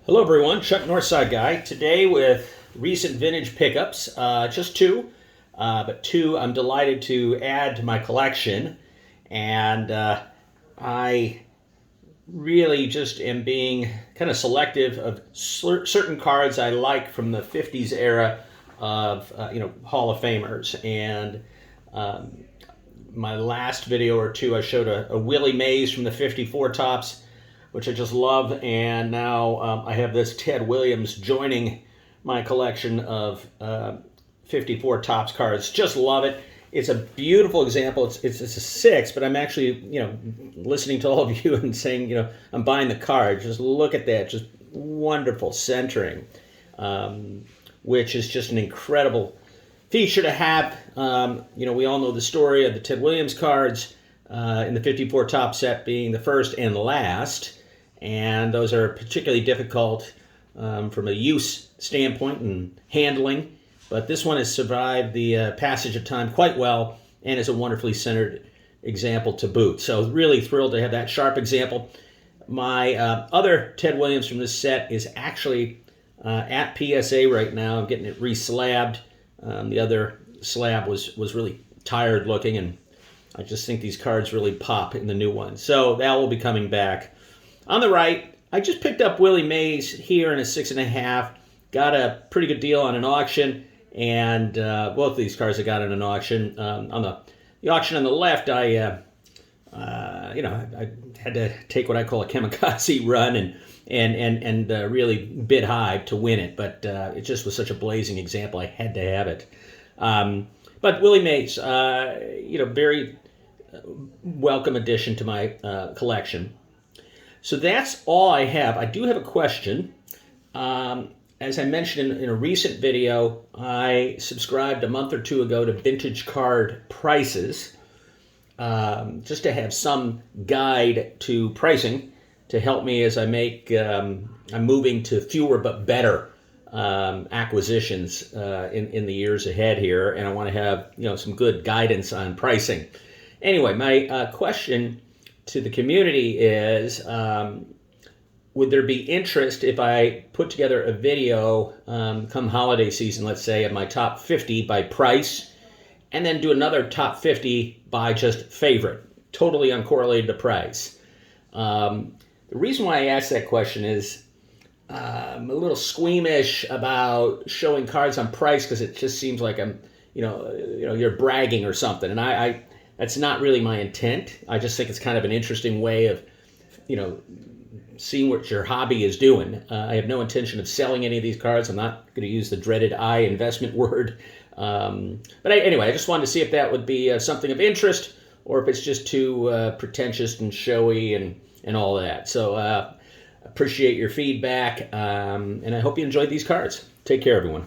Hello everyone, Chuck Northside Guy. Today with recent vintage pickups, just two, but two I'm delighted to add to my collection. And I really just am being kind of selective of certain cards I like from the 50s era of, Hall of Famers. And my last video or two, I showed a Willie Mays from the 54 Topps, which I just love, and now I have this Ted Williams joining my collection of 54 Topps cards. Just love it. It's a beautiful example. It's a 6, but I'm actually, listening to all of you and saying, I'm buying the card. Just look at that, just wonderful centering, which is just an incredible feature to have. We all know the story of the Ted Williams cards in the 54 Topps set being the first and last. And those are particularly difficult from a use standpoint and handling. But this one has survived the passage of time quite well and is a wonderfully centered example to boot. So really thrilled to have that sharp example. My other Ted Williams from this set is actually at PSA right now. I'm getting it re-slabbed. The other slab was really tired looking, and I just think these cards really pop in the new one. So that will be coming back. On the right, I just picked up Willie Mays here in a 6.5. Got a pretty good deal on an auction, and both of these cards I got in an auction. On the auction on the left, I had to take what I call a kamikaze run and really bid high to win it. But it just was such a blazing example, I had to have it. But Willie Mays, very welcome addition to my collection. So that's all I have. I do have a question. As I mentioned in a recent video, I subscribed a month or two ago to Vintage Card Prices, just to have some guide to pricing to help me as I make, I'm moving to fewer but better acquisitions in the years ahead here, and I want to have some good guidance on pricing. Anyway, my question to the community is, would there be interest if I put together a video come holiday season, let's say, of my top 50 by price, and then do another top 50 by just favorite, totally uncorrelated to price? The reason why I asked that question is I'm a little squeamish about showing cards on price because it just seems like I'm, you're bragging or something, and I that's not really my intent. I just think it's kind of an interesting way of, seeing what your hobby is doing. I have no intention of selling any of these cards. I'm not going to use the dreaded I investment word. Anyway, I just wanted to see if that would be something of interest or if it's just too pretentious and showy and all that. So appreciate your feedback, and I hope you enjoyed these cards. Take care, everyone.